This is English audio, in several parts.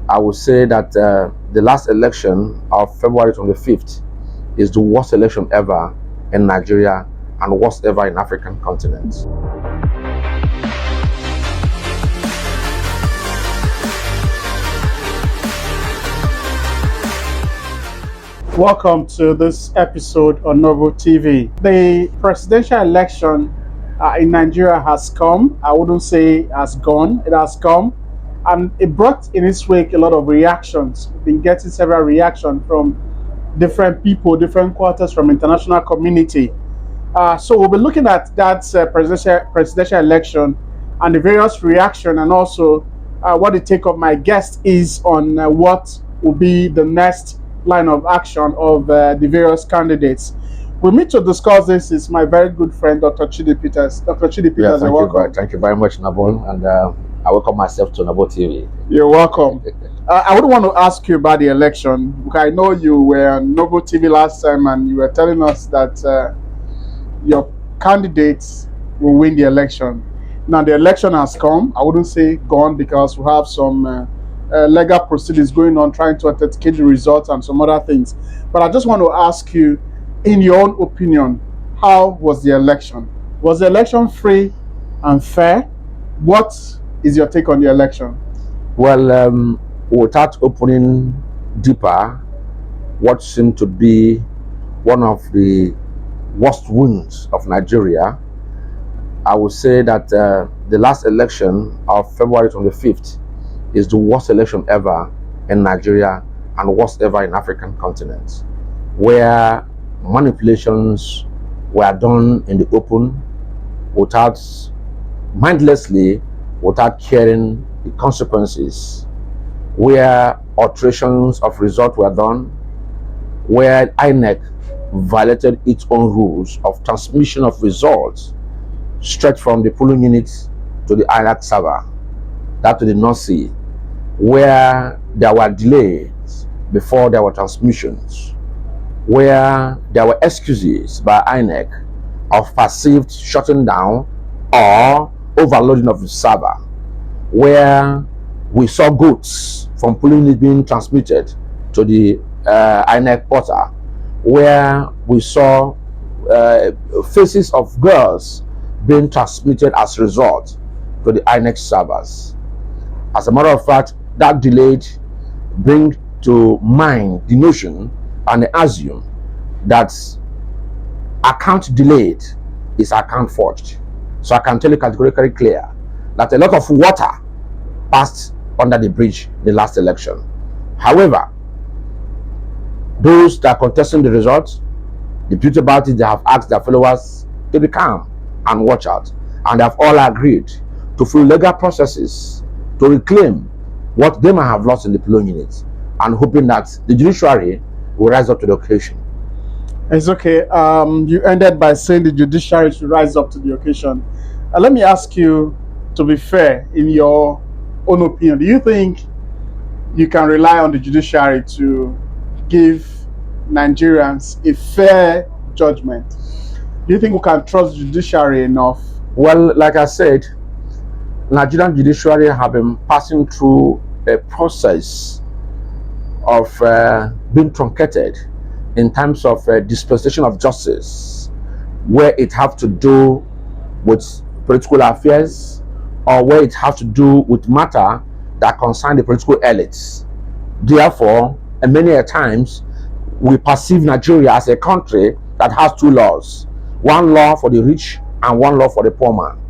I would say that the last election of February 25th is the worst election ever in Nigeria and worst ever in African continent. Welcome to this episode on Novo TV. The presidential election in Nigeria has come. I wouldn't say it has gone. It has come. And it brought in its wake a lot of reactions. We've been getting several reactions from different people, different quarters from international community. So we'll be looking at that presidential election and the various reactions, and also what the take of my guest is on what will be the next line of action of the various candidates. With me to discuss this is my very good friend, Dr. Chidi Peters. Dr. Chidi Peters, Yeah, welcome. thank you very much, Nabol, and I welcome myself to Novo TV. You're welcome. I would want to ask you about the election, because I know you were on Novo TV last time and you were telling us that your candidates will win the election. Now the election has come. I wouldn't say gone, because we have some legal proceedings going on trying to authenticate the results and some other things. But I just want to ask you, in your own opinion, how was the election? Was the election free and fair? What is your take on the election? Well, without opening deeper what seemed to be one of the worst wounds of Nigeria, I would say that the last election of February 25th is the worst election ever in Nigeria and worst ever in African continent, where manipulations were done in the open mindlessly, without caring the consequences, where alterations of result were done, where INEC violated its own rules of transmission of results straight from the polling units to the INEC server, that to the North Sea, where there were delays before there were transmissions, where there were excuses by INEC of perceived shutting down or overloading of the server, where we saw goods from polling units being transmitted to the INEC portal, where we saw faces of girls being transmitted as a result to the INEC servers. As a matter of fact, that delayed bring to mind the notion and the assume that account delayed is account forged. So I can tell you categorically clear that a lot of water passed under the bridge in the last election. However, those that are contesting the results, the beauty about it, they have asked their followers to be calm and watch out, and they have all agreed to follow legal processes to reclaim what they might have lost in the polling units, and hoping that the judiciary will rise up to the occasion. It's okay. You ended by saying the judiciary should rise up to the occasion. Let me ask you, to be fair, in your own opinion, do you think you can rely on the judiciary to give Nigerians a fair judgment? Do you think we can trust the judiciary enough? Well, like I said, Nigerian judiciary have been passing through a process of being truncated in terms of dispensation of justice, where it have to do with political affairs, or where it have to do with matter that concern the political elites. Therefore, and many a times, we perceive Nigeria as a country that has two laws: one law for the rich and one law for the poor man.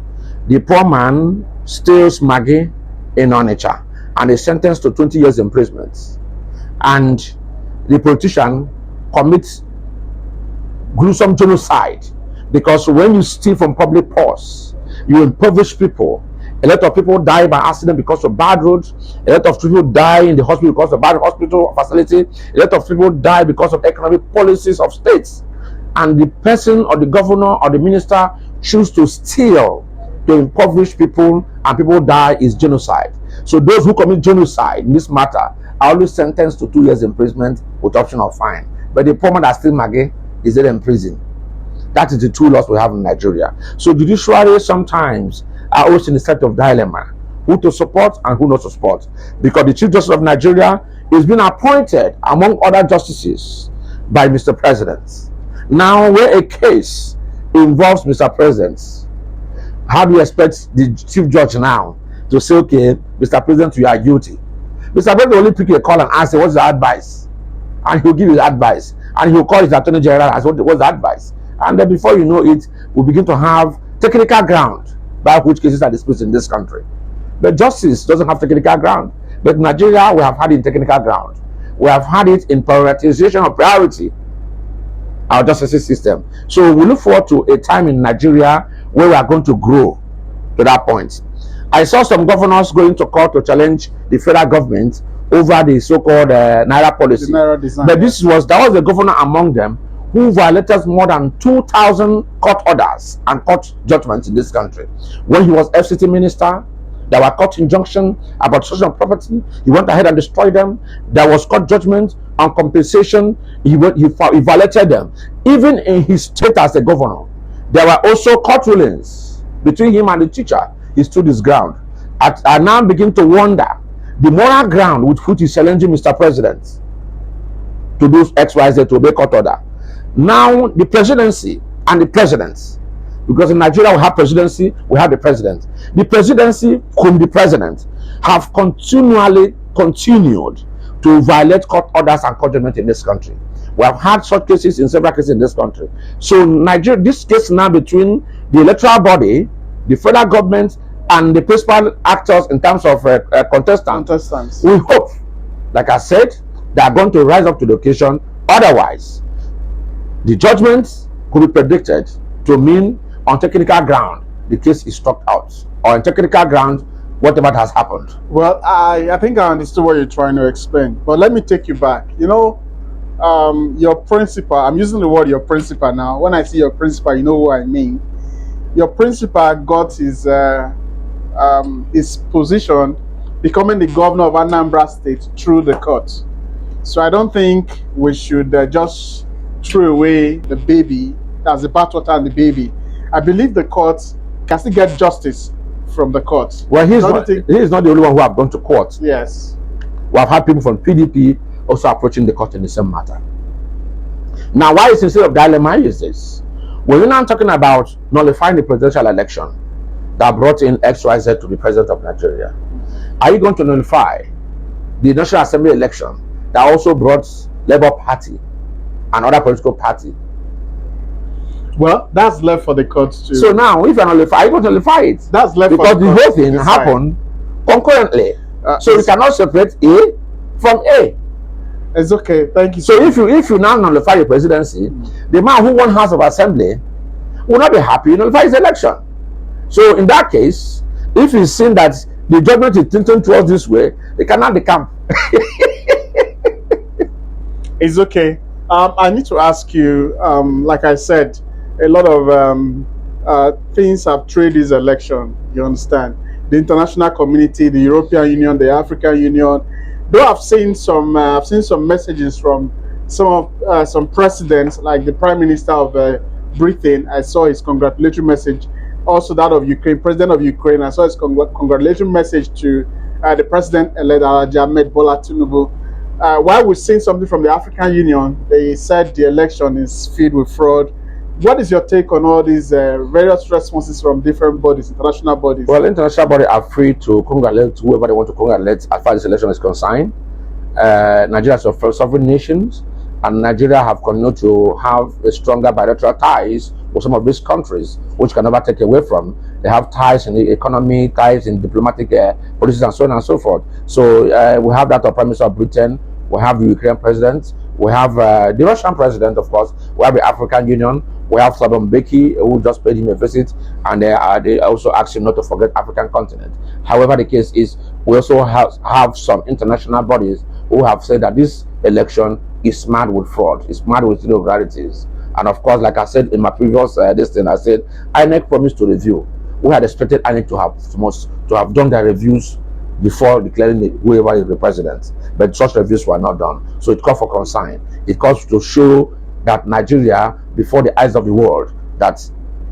The poor man steals Maggi in Onitsha and is sentenced to 20 years imprisonment, and the politician commits gruesome genocide, because when you steal from public purse, you impoverish people. A lot of people die by accident because of bad roads. A lot of people die in the hospital because of bad hospital facility. A lot of people die because of economic policies of states. And the person or the governor or the minister choose to steal to impoverish people, and people die is genocide. So those who commit genocide in this matter are always sentenced to 2 years imprisonment with option of fine. But the poor man that steals Maggi is there in prison. That is the two laws we have in Nigeria. So judiciary sometimes are always in a state of dilemma, who to support and who not to support. Because the Chief Justice of Nigeria is being appointed, among other justices, by Mr. President. Now, where a case involves Mr. President, how do you expect the Chief Judge now to say, okay, Mr. President, you are guilty? Mr. President will only pick a call and ask, what's the advice? And he'll give his advice. And he'll call his Attorney General and ask, what's the advice? And then before you know it, we begin to have technical ground by which cases are disposed in this country. But justice doesn't have technical ground. But in Nigeria, we have had it in technical ground. We have had it in prioritization of priority, our justice system. So we look forward to a time in Nigeria where we are going to grow to that point. I saw some governors going to court to challenge the federal government over the so-called Naira policy. Naira design, but there was a governor among them who violated more than 2,000 court orders and court judgments in this country. When he was FCT minister, there were court injunctions about social property. He went ahead and destroyed them. There was court judgment on compensation. He violated them. Even in his state as a governor, there were also court rulings between him and the teacher. He stood his ground. I now begin to wonder the moral ground with which he's challenging Mr. President to do XYZ, to obey court order. Now, the presidency and the presidents, because in Nigeria we have presidency, we have the president. The presidency, whom the president, have continued to violate court orders and court judgment in this country. We have had such cases in several cases in this country. So Nigeria, this case now between the electoral body, the federal government, and the principal actors in terms of contestants, we hope, like I said, they are going to rise up to the occasion. Otherwise, the judgment could be predicted to mean on technical ground the case is struck out, or on technical ground whatever has happened. Well, I think I understood what you're trying to explain, but let me take you back. You know, your principal, I'm using the word your principal now. When I see your principal, you know who I mean. Your principal got his position becoming the governor of Anambra State through the court. So I don't think we should just throw away the baby, as the bathwater and the baby. I believe the court can still get justice from the court. Well, he is not the only one who have gone to court. Yes. We have had people from PDP also approaching the court in the same matter. Now, why is instead of dilemma is this? We're now talking about nullifying the presidential election that brought in XYZ to be president of Nigeria. Are you going to nullify the National Assembly election that also brought Labour Party and other political party? Well, that's left for the courts to. So now, if you nullify, are you going to nullify it? That's left because for the whole courts thing to decide. happened concurrently. So we cannot separate A from A. It's okay. Thank you. So if you now nullify the presidency, the man who won House of Assembly will not be happy to nullify his election. So in that case, if he's seen that the judgment is tilting towards this way, they cannot decamp. It's okay. I need to ask you, like I said, a lot of things have trade this election. You understand? The international community, the European Union, the African Union. Though I've seen some messages from some presidents, like the Prime Minister of Britain. I saw his congratulatory message. Also that of Ukraine, President of Ukraine. I saw his congratulatory message to the President-elect Ahmed Bola Tinubu. While we're seeing something from the African Union, they said the election is filled with fraud. What is your take on all these various responses from different bodies, international bodies? Well, international bodies are free to congratulate whoever they want to congratulate as far as this election is concerned. Nigeria is a sovereign nation, and Nigeria have continued to have a stronger bilateral ties with some of these countries, which can never take away from. They have ties in the economy, ties in diplomatic policies, and so on and so forth. So we have that of Prime Minister of Britain, we have the Ukrainian president, we have the Russian president, of course, we have the African Union, we have Thabo Mbeki, who just paid him a visit, and they also asked him not to forget African continent. However, the case is, we also have some international bodies who have said that this election is mad with fraud, it's mad with irregularities. And of course, like I said in my previous I said INEC promised to review. We had expected INEC to have done their reviews before declaring whoever is the president, but such reviews were not done. So it called for concern. It calls to show that Nigeria, before the eyes of the world, that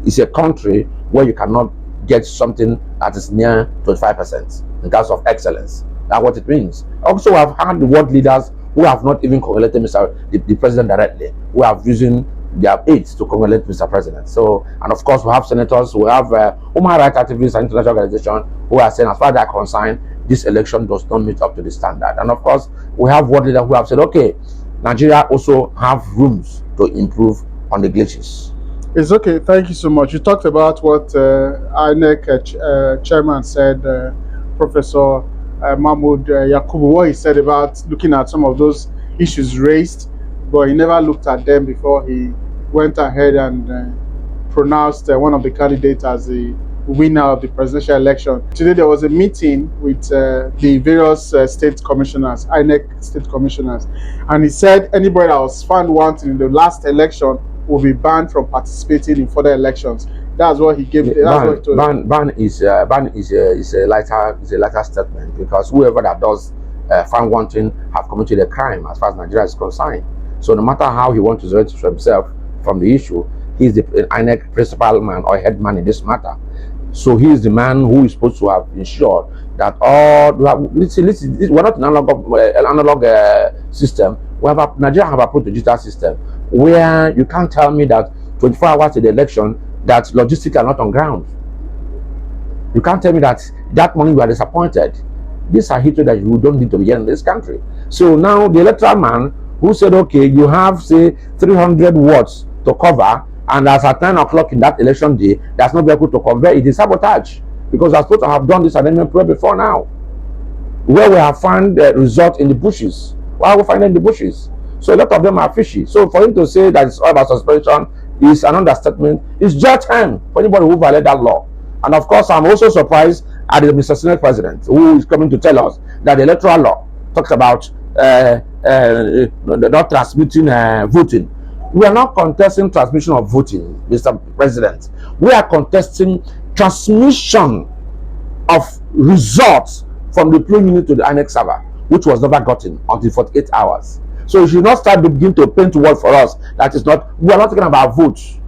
it's a country where you cannot get something that is near 25% in terms of excellence. That's what it means. Also, we have had the world leaders who have not even congratulated the president directly, who have using their aides to congratulate Mr. President. So, and of course, we have senators, we have human rights activists and international organizations who are saying, as far as they are concerned, this election does not meet up to the standard. And of course, we have world leaders who have said, okay, Nigeria also have rooms to improve on the glitches. It's okay. Thank you so much. You talked about what INEC chairman said, Professor Mahmood Yakubu, what he said about looking at some of those issues raised, but he never looked at them before he went ahead and pronounced one of the candidates as the winner of the presidential election. Today there was a meeting with the various state commissioners, INEC state commissioners, and he said anybody that was found wanting in the last election will be banned from participating in further elections. That's what he gave. Ban is a lighter statement, because whoever that does found wanting have committed a crime as far as Nigeria is concerned. So no matter how he wants to isolate himself from the issue, he is the INEC principal man or head man in this matter. So he is the man who is supposed to have ensured that all. Listen, we're not an analog system. Nigeria have approached the digital system where you can't tell me that 24 hours to the election that logistics are not on ground. You can't tell me that that morning you are disappointed. These are hatred that you don't need to be here in this country. So now the electoral man who said, okay, you have, say, 300 watts to cover, and as at 9 o'clock in that election day, there's no vehicle to convey, it is sabotage. Because I'm supposed to have done this amendment prayer before now, where we have found the result in the bushes. Why are we finding in the bushes? So a lot of them are fishy. So for him to say that it's all about suspension is an understatement. It's just time for anybody who violated that law. And of course, I'm also surprised at the Mr. Senate President, who is coming to tell us that the electoral law talks about not transmitting voting. We are not contesting transmission of voting, Mr. President. We are contesting transmission of results from the polling unit to the INEC server, which was never gotten until 48 hours. So you should not start begin to paint word for us. That is not. We are not talking about votes.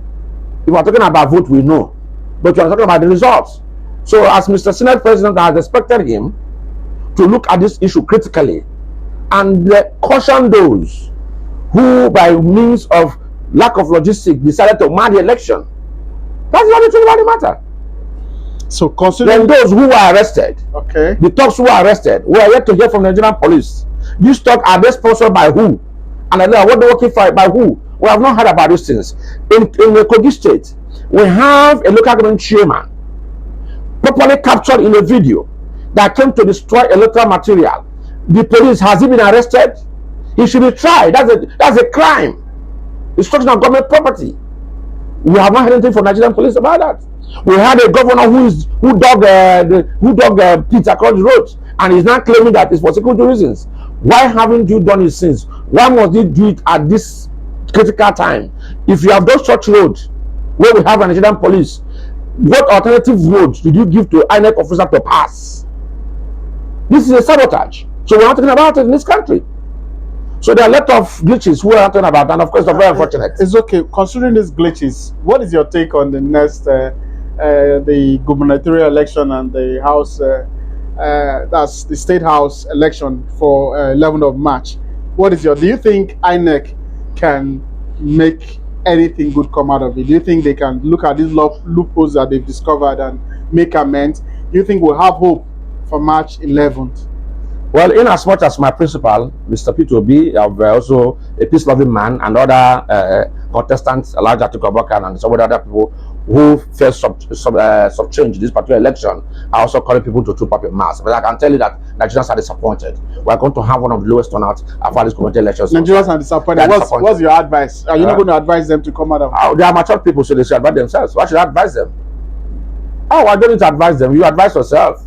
If we are talking about vote, we know, but we are talking about the results. So as Mr. Senate President, I had expected him to look at this issue critically and caution those who, by means of lack of logistics, decided to mar the election. That's the only thing about the matter. So considering those who were arrested, okay, the thugs who were arrested, we are yet to hear from the Nigerian police. These thugs, are they sponsored by who? And I know what they working for by who? We have not heard about these things. In the Kogi state, we have a local government chairman properly captured in a video that came to destroy electoral material. The police, has he been arrested? He should be tried. That's a crime. Destruction of government property. We have not heard anything from Nigerian police about that. We had a governor who dug pits across the roads, and he's now claiming that it's for security reasons. Why haven't you done it since? Why must you do it at this critical time? If you have done such roads where we have a Nigerian police, what alternative roads did you give to INEC officer to pass? This is a sabotage. So we're not talking about it in this country. So there are a lot of glitches we are talking about, and of course, they're very unfortunate. It's okay. Considering these glitches, what is your take on the next, the gubernatorial election and the House, that's the State House election for 11th of March? Do you think INEC can make anything good come out of it? Do you think they can look at these loopholes that they've discovered and make amends? Do you think we'll have hope for March 11th? Well, in as much as my principal, Mr. Peter Obi, also a peace-loving man, and other contestants, Elijah Atiku and some other people who face some change in this particular election, are also calling people to troop up in mass. But I can tell you that Nigerians are disappointed. We are going to have one of the lowest turnouts after this community elections. Nigerians are disappointed. What's your advice? Are you not going to advise them to come out of? They are mature people, so they should advise themselves. Why should I advise them? Oh, I don't need to advise them. You advise yourself.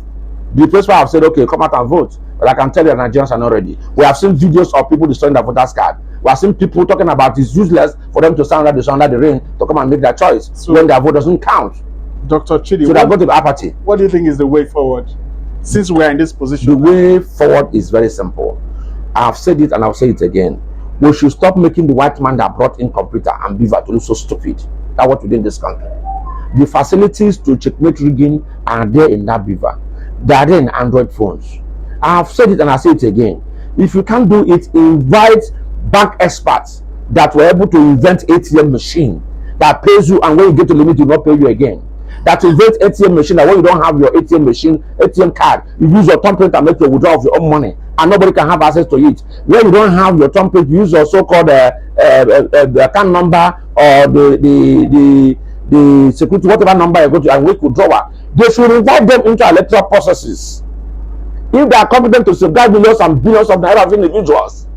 The principal have said, okay, come out and vote. But I can tell you that Nigerians are not ready. We have seen videos of people destroying their voters' card. We have seen people talking about it's useless for them to stand under the rain to come and make their choice when their vote doesn't count. Dr. Chidi, so they go to apathy. What do you think is the way forward? Since we are in this position, the way forward is very simple. I have said it and I'll say it again. We should stop making the white man that brought in computer and beaver to look so stupid. That's what we do in this country. The facilities to checkmate rigging are there in that beaver. They are there in Android phones. I have said it and I say it again. If you can't do it, invite bank experts that were able to invent ATM machine that pays you, and when you get to limit, it will not pay you again. That invent ATM machine that when you don't have your ATM machine, ATM card, you use your thumbprint and make your withdrawal of your own money, and nobody can have access to it. When you don't have your thumbprint, use your so-called account number or the security, whatever number you go to, and make withdrawal. They should invite them into electoral processes. If they are competent to safeguard millions and billions of naira of individuals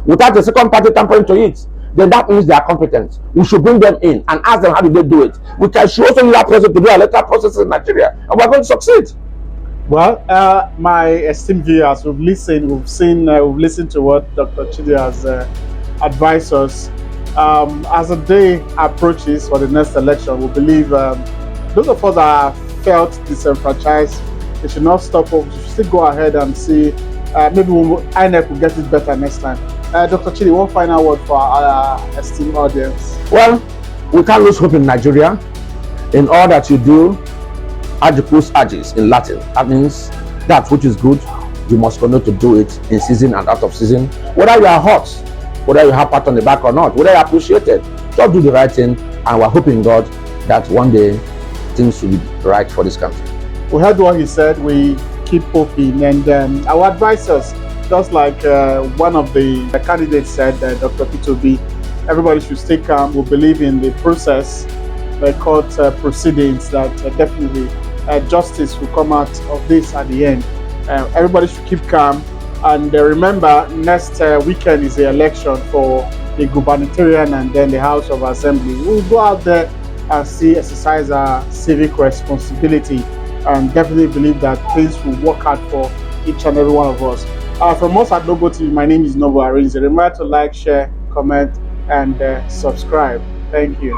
without a second party tampering to it, then that means they are competent. We should bring them in and ask them how did they do it. We should also use that process to do electoral processes in Nigeria, and we're going to succeed. Well, my esteemed viewers, we've listened to what Dr. Chidi has advised us. As the day approaches for the next election, we believe those of us that have felt disenfranchised, they should not stop up. We should still go ahead and see. Maybe INEC will get it better next time. Dr. Chidi, one final word for our esteemed audience. Well, we can't lose hope in Nigeria. In all that you do, adjipus agis in Latin. That means that which is good, you must continue to do it in season and out of season. Whether you are hot, whether you have pat on the back or not, whether you are appreciated, just do the right thing, and we're hoping God that one day things will be right for this country. We heard what he said. We keep hoping, and our advisors, just like one of the candidates said, Dr. P2B, everybody should stay calm. We believe in the process, the court proceedings, that definitely justice will come out of this at the end. Everybody should keep calm, and remember, next weekend is the election for the gubernatorial and then the House of Assembly. We'll go out there and exercise our civic responsibility, and definitely believe that things will work out for each and every one of us. From us at Novo TV, my name is Novo Arinze. Remember to like, share, comment, and subscribe. Thank you.